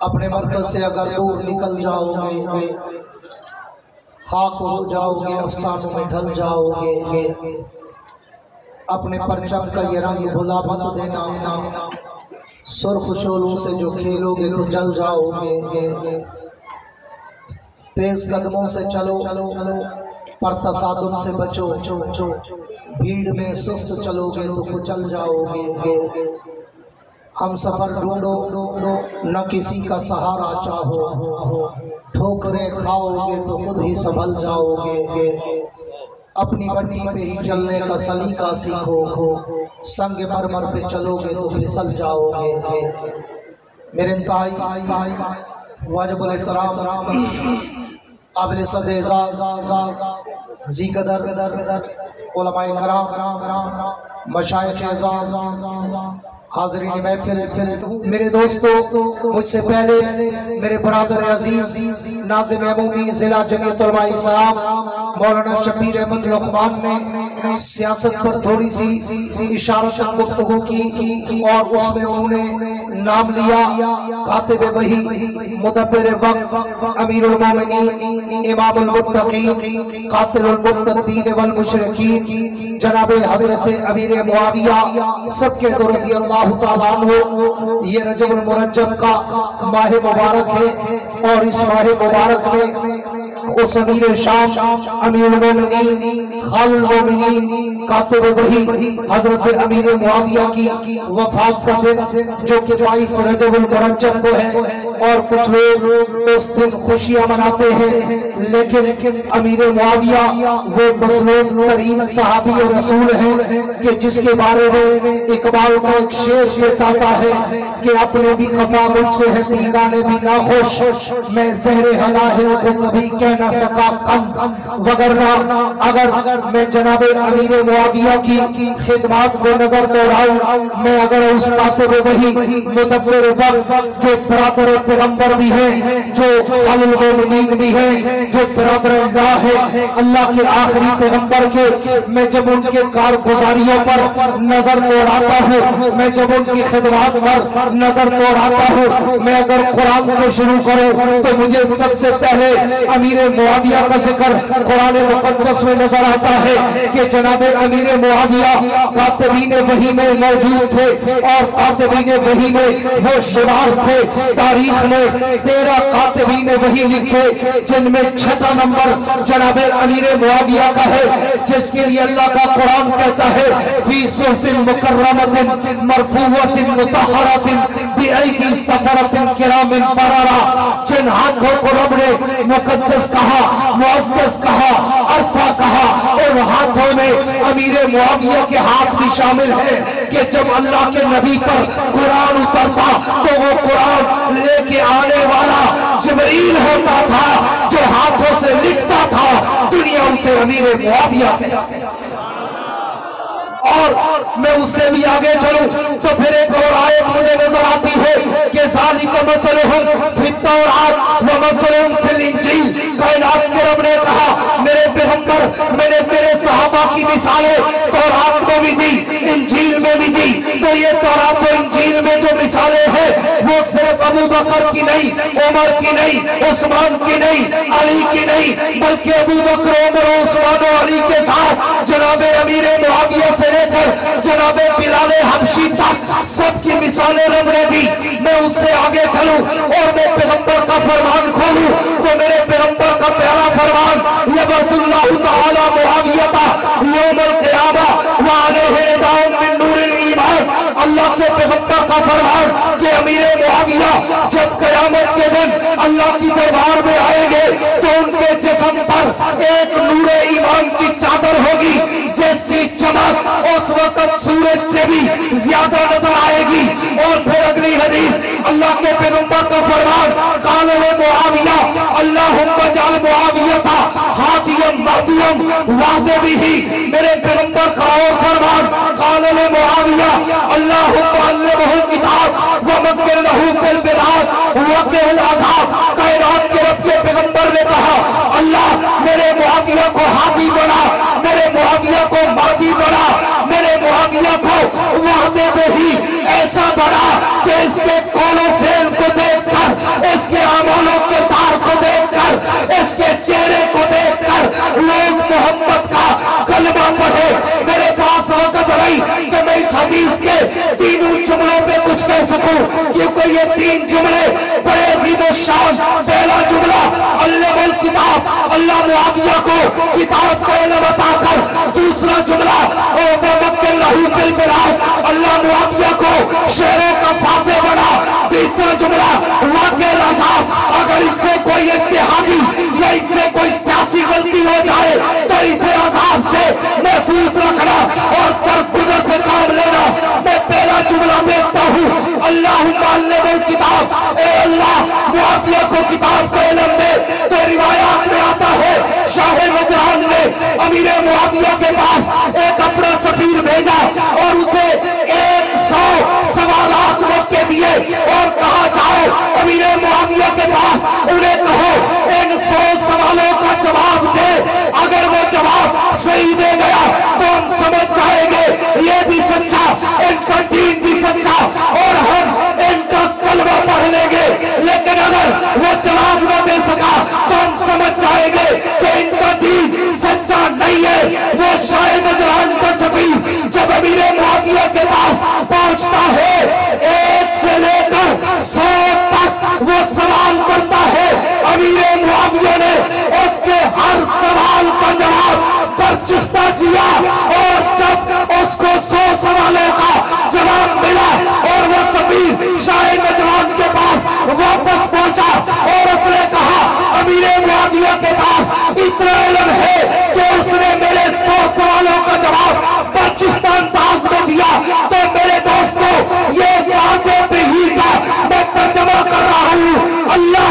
अपने मरकज से अगर दूर निकल जाओगे, खाक हो जाओगे, अफसानों में ढल जाओगे। अपने परचम का ये रंग भुला मत देना, सुर्ख शोलों से जो खेलोगे तो जल जाओगे। तेज कदमों से चलो, पर तसादुम से बचो। भीड़ में सुस्त चलोगे तो कुचल जाओगे। हम सफर ढूंढो, न किसी का सहारा चाहो। ठोकरें खाओगे तो खुद ही संभल जाओगे। अपनी मट्टी पे ही चलने का सलीका सीखो। संग मरमर पे चलोगे तो फिसल जाओगे। मेरे इंतहाई वाजिबुल एहतराम काबिल सद जी कदर उलमाए कराम, मशाइख एज़ाज़, हाज़रीन महफ़िल, मेरे दोस्तों, मुझसे पहले मेरे बरादर अजीज नाज़िम अमूमी ज़िला जमीयत उलमा इस्लाम मौलाना शबीर अहमद लुक़मान ने सियासत पर थोड़ी सी इशारतन गुफ्तगू की और उसमें उन्होंने नाम लिया कातिब वही, मुदब्बिर वक्त, अमीरुल मोमिनीन, इमामुल मुत्तकीन, कातिलुल मुर्तदीन वल मुशरिकीन, जनाब हज़रत अमीर मुआविया सबके दो रज़ी अल्लाह तआला अन्हु। ये रजबुल मुरज्जब का माह मुबारक है और इस माह मुबारक में उस अमीर शाम, अमीरुल मोमिनीन, खालिल मोमिनीन, कातिब वही हज़रत अमीर मुआविया की वफात का दिन जो कि 22 रजबुल मुरज्जब को है। और कुछ लोग उस दिन खुशियां मनाते हैं, लेकिन अमीर मुआविया वो मज़लूम तरीन सहाबी रसूल हैं कि जिसके बारे में इकबाल का एक शेर फिरता है कि अपने भी खफा मुझसे है, दीगाने भी ना खुश, मैं ज़हरे हलाहिल को कभी कह ना सका कम, वगरना अगर मैं जनाब अमीर मुआविया की खिदमत को नजर दौड़ाऊं, मैं अगर उस कासिब वही मुदब्बिर वक्त जो बराबर पैगंबर भी है, जो खालिल मोमिनीन भी है, जो बराबर अल्लाह है, अल्लाह के आखिरी पैगंबर के, मैं जब उनके कारगुजारियों पर नजर दौड़ाता हूँ, मैं जब उनकी खिदमत पर नजर दौड़ाता हूँ, मैं अगर कुरान से शुरू करूँ तो मुझे सबसे पहले अमीर मुआविया का जिक्र कुरान मुकद्दस में नजर आता है कि जनाब अमीर मुआविया कातिबीन वही में मौजूद थे और कातिबीन वही में वो शुमार थे। तारीख में 13 कातिबीन वही लिखे जिनमें छठा नंबर जनाब अमीर मुआविया का है, जिसके लिए अल्लाह का कुरान कहता है फी सुहफिन मुकर्रमतिन मरफूअतिन मुतहहरतिन बिअयदी सफरतिन किरामिन बरारा। जिन हाथों को रब ने मुकद्दस कहा, मुअज़्ज़ज़ कहा, अरफा कहा, उन हाथों में अमीर मुआविया के हाथ भी शामिल है कि जब अल्लाह के नबी पर कुरान उतरता तो वो कुरान लेके आने वाला जिब्रील होता था जो हाथों से लिखता था। दुनिया उनसे अमीर मुआविया और मैं उससे भी आगे चलूं तो फिर एक और आयत मुझे नजर आती है कि ज़ालिका मसलुहुम फित्तौरात व मसलुहुम फिल इंजील। कायनात के रब ने कहा मेरे पैगंबर, मैंने तेरे सहाबा की मिसालें तौरात में भी दी, इंजील में भी दी। तो ये तौरात और इंजील में जो मिसालें हैं वो सिर्फ अबू बकर की नहीं, उमर की नहीं, उस्मान की नहीं, अली की नहीं, बल्कि अबू बकर, उमर, उस्मान और अली के साथ जनाब अमीर मुआविया से लेकर जनाब बिलाल हबशी तक सबकी मिसालें रब ने दी। मैं उससे आगे चलूं और मैं पैगंबर का फरमान खोलूं तो मेरे पैगंबर का प्यारा फरमान यबअसुल्लाहु तआला मुआविया यौमल क़ियामा व अलैहि रिदाउन मिन नूरिल ईमान। अल्लाह के पैगंबर का फरमान कि अमीर मुआविया जब क़यामत के दिन अल्लाह की दरबार में आएंगे तो उनके जिस्म पर एक नूरे ईमान की चादर होगी जिसकी चमक उस वक्त सूरज से भी ज्यादा नजर आएगी। और फिर अगली हदीस अल्लाह के पैगंबर का फरमान काल मुआविया अल्लाहुम्मा जअल मुआवियता हादियम महदियम वादे बिही। मेरे पैगंबर का और फरमान काल मुआविया अल्लाहुम्मा अल्लिमहुल किताब व मक्किन लहू फिल बिलाद व क़िल अज़ाब। कायनात के रब के पैगंबर ने कहा अल्लाह मेरे मुआविया को हादी बना, मेरे मुआविया को मादी बना, मेरे मुआविया को वादे में ही ऐसा बना कि इसके कौनो फेल को देखकर इसके चेहरे को देखकर लोग मोहम्मद का कलमा पढ़े। मेरे पास वक्त नहीं कि मैं इस हदीस के तीनों जुमलों पे कुछ कह सकूं, क्योंकि ये तीन जुमले बड़े अजीम शान। पहला जुमला अल्लाह किताब, अल्लाह मुआविया को किताब का इल्म बताकर। दूसरा जुमला अल्लाह मुआविया को शेरों का फाते बना। तीसरा जुमला वाक़े अज़ाब, अगर इससे कोई इत्तेहादी या इससे कोई सियासी गलती हो जाए तो इसे अज़ाब से महफूज रखना और तरकुदर से काम लेना। मैं पहला जुमला देखता हूँ अल्लाह किताब, ए अल्लाह मुआविया को किताब का इल्म दे। तो रिवायात में आता है शाह नजरान ने अमीर मुआविया के पास एक अपना सफीर भेजा और उसे 100 सवालात लिख के दिए और कहा जाओ अमीर मुआविया के पास, उन्हें कहो इन 100 सवालों का जवाब दे। अगर वो जवाब सही दे गया तो हम समझ जाएंगे ये भी सच्चा, इनका दीन भी सच्चा और हम इनका कलमा पढ़ लेंगे। लेकिन अगर वो जवाब न दे सका तो हम समझ जाएंगे कि इनका दीन सच्चा नहीं है। वो शाह नजरान का सफीर जब अमीर मुआविया के पास पहुंचता है, 1 से लेकर 100 तक वो सवाल करता है। अमीर मुआविया ने उसके हर सवाल का जवाब बर्चस्ता किया और जब उसको 100 सवालों का जवाब मिला और वो सफीर शाह नजरान के पास वापस पहुंचा और उसने कहा अमीर मुआविया के पास इतना इल्म है कि उसने मेरे 100 सवालों का जवाब बर्चस्ता अंदाज में दिया। तो मेरे दोस्तों, ये वादे पे ही का मैं तर्जुमा कर रहा हूँ, अल्लाह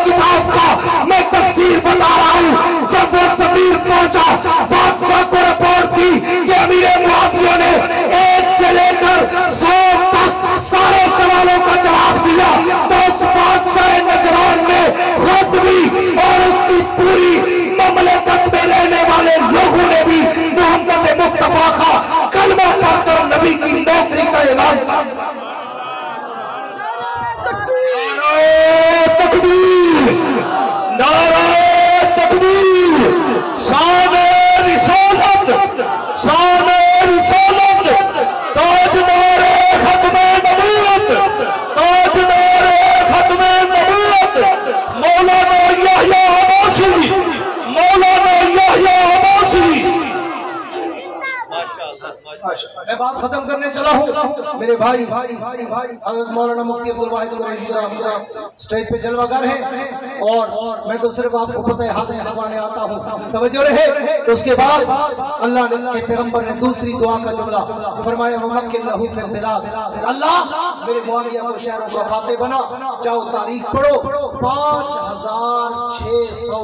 किताब का मैं तफसीर बता रहा हूँ। जब वो सफीर पहुंचा, बादशाह को रिपोर्ट दी कि अमीर मुआविया ने 1 से लेकर 100 तक सारे सवालों का जवाब दिया। तो उस बादशाह नजरान ने खुद भी और उसकी पूरी ममलकत में रहने वाले लोगों ने भी मोहम्मद मुस्तफा का कलमा पढ़कर नबी की नौकरी का ऐलान किया। तकबीर, नारे तकबीर, शान रिसालत, शान रिसालत, ताजदार खत्मे नबूवत, ताजदार खत्मे नबूवत, मौलाना याह्या अब्बासी, मौलाना याह्या अब्बासी। मैं बात खत्म करने चला हूँ। मेरे भाई हज़रत मौलाना मुफ्ती अब्दुल वाहिद कुरैशी साहब स्टेज पे जलवागर हैं और मैं तो सिर्फ आपको पता है हाथ लगाने आता हूँ। तवज्जो रहे। उसके बाद अल्लाह के पैगंबर ने दूसरी दुआ का जुमला फरमाया, वमक्किनहु फिल बिलाद, अल्लाह मेरे मुआविया को शहरों का फाते बना। जाओ तारीख पढ़ो, 5600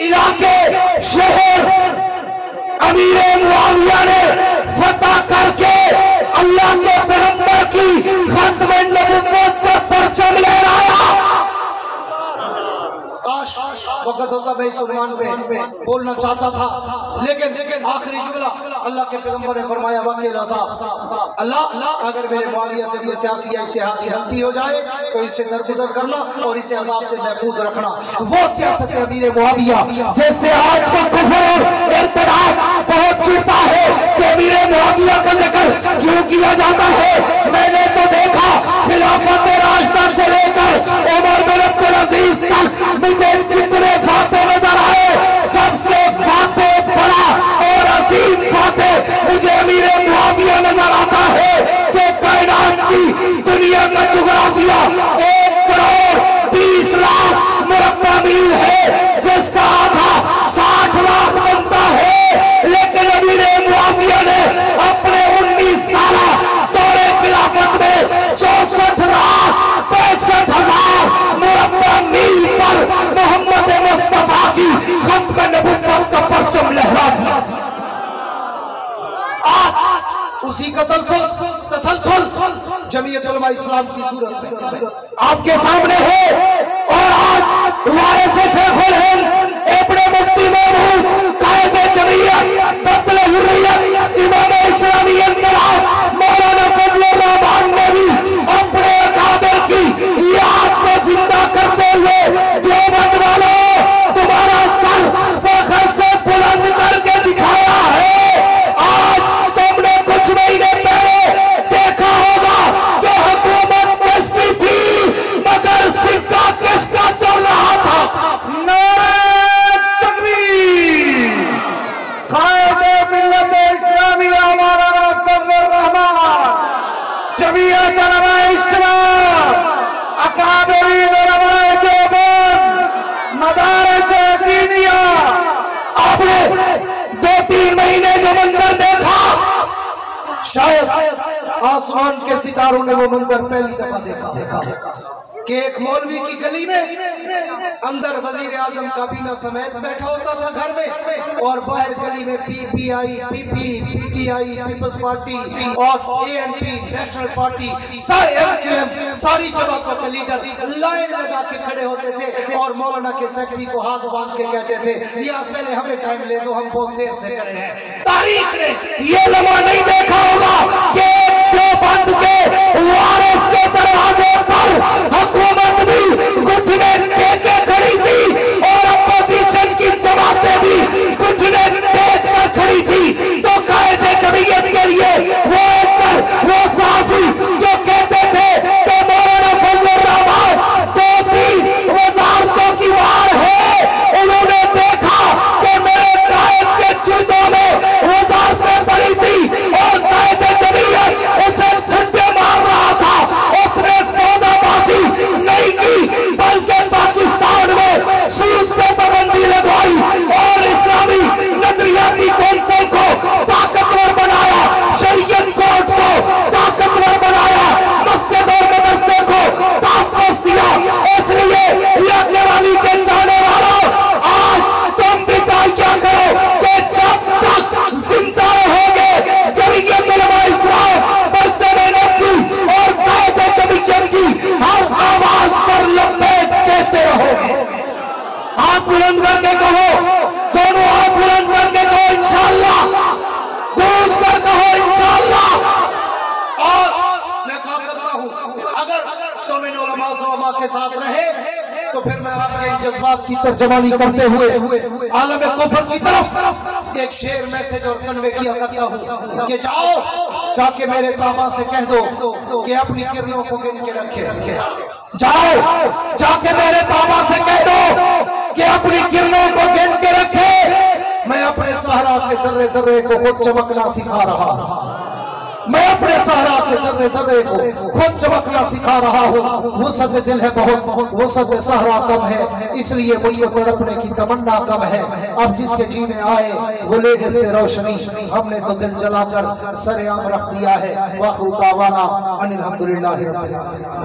इलाके शहर अमीर मुआविया ने फतह करके अल्लाह के पैगंबर की खत्म नबुव्वत का परचम लहराया। वक्त होता मैं इस उन्वान पे बोलना चाहता था, लेकिन आखिरी जुमला अल्लाह के पैगंबर ने फरमाया, वकील साहब अल्लाह अगर मेरे मुआविया से ये सियासी या इज्तिहादी गलती हो जाए तो इससे दरगुदर करना और इसे अज़ाब से महफूज रखना। वो सियासत अमीर मुआविया जैसे आज का कुफ्र और इर्तिदाद बहुत चुका है कि अमीर मुआविया का जिक्र क्यों किया जाता है। मैंने तो देखा खिलाफत राशिदा से लेकर उमर बिन अब्दुल अजीज तक मुझे जितने फाते नजर आए, सबसे फाते बड़ा और अजीज फाते मुझे अमीर मुआविया नजर आता है कि कायनात की दुनिया का जुगराफिया 1 करोड़ 20 लाख मुरब्बा मील है, जिसका आधा 60 लाख बनता है। लेकिन अमीर मुआविया ने अपने 19 साल दौरे खिलाफत में 64,65,000 मुरब्बा मील पर मोहम्मद मुस्तफा की खत्म नबुव्वत का परचम लहरा दिया। आज उसी का तसलसल जमीयत उलमा इस्लाम की सूरत में आपके सामने है और आज वारिस शेखुल हिंद इब्ने मुफ्ती महमूद कायदे जमीयत बदले हुर्रियत इमाम इस्लामी इंकलाब मौलाना फजलुर रहमान ने भी अपने कादर की याद को जिंदा करते हुए आसमान के सितारों ने वो मंजर पहली दफा देखा कि एक मौलवी की गली में अंदर वजीर आजम काबीना समेत बैठा होता था घर में, और बाहर गली में पीपीआई, पीटीआई, पीपल्स पार्टी और एएनपी नेशनल पार्टी, सारी जमातों के लीडर लाइन लगा के खड़े होते थे और मौलाना के सेक्रेटरी को हाथ बांध के कहते थे यार पहले हमें टाइम ले दो, हम बहुत देर से खड़े हैं। तारीख ने ये लम्हा नहीं देखा होगा कि देवबंद के वारिस के दरवाजे पर हुकूमत भी घुटने टेके खड़ी थी और अपोजिशन की जमातें भी घुटने टेक कर खड़ी थी। तो कायदे जमीयत के लिए वो साफी जो कहते थे कि मौलाना फजलुर रहमान 2-3 वजारतों की बार है, उन्होंने देखा कि मेरे कायद के जूतों में वजारतें पड़ी थी और कायदे जमीयत उसे झंडे मार रहा था। उसने सौदाबाजी नहीं की बल्कि पाकिस्तान में सूद पे पाबंदी लगवाई और इस्लामी नजरियाती कौंसिल को ताकतवर बनाया, शरीयत कोर्ट को ताकतवर बनाया, मस्जिद और मदरसे को तहफ़्फ़ुज़ दिया। इसलिए इलाके वाली के चाहने वालों, आज तुम भी दाइया करो कि जब तक जिंदा रहोगे जमीयत उलमा इस्लाम परचम-ए नबवी और कायदे जमीयत की हर आवाज पर लब्बैक कहते रहोगे। हाथ बुलंद करके कहो, दोनों हाथ बुलंद करके कहो इंशाअल्लाह, गूंज कर कहो इंशाअल्लाह। और मैं कहा करता हूं अगर तुम इन उलमा के साथ रहे तो फिर मैं आपके इन जज्बात की तर्जमानी करते हुए आलम कुफ्र की तरफ एक शेर मैसेज और कन्वे किया करता हूं कि जाके मेरे ताबा से कह दो कि अपनी किरणों को गिन के रखे। जाओ जाके मेरे ताबा से कह दो कि अपनी किरणों को गिन के रखे। मैं अपने सहरा के जर्रे जर्रे को खुद चमकना सिखा रहा हूं, मैं अपने सहरा के जर्रे जर्रे को खुद चमकना सिखा रहा हूँ। वुसअत दिल है बहुत, वुसअत सहरा कम है, इसलिए मुझको तड़पने की तमन्ना कम है। अब जिसके जी में आए वो ले इससे रोशनी, हमने तो दिल जलाकर सरेआम रख दिया है। वाखिर दावाना अनिल हम्दुलिल्लाहि रब्बिल आलमीन।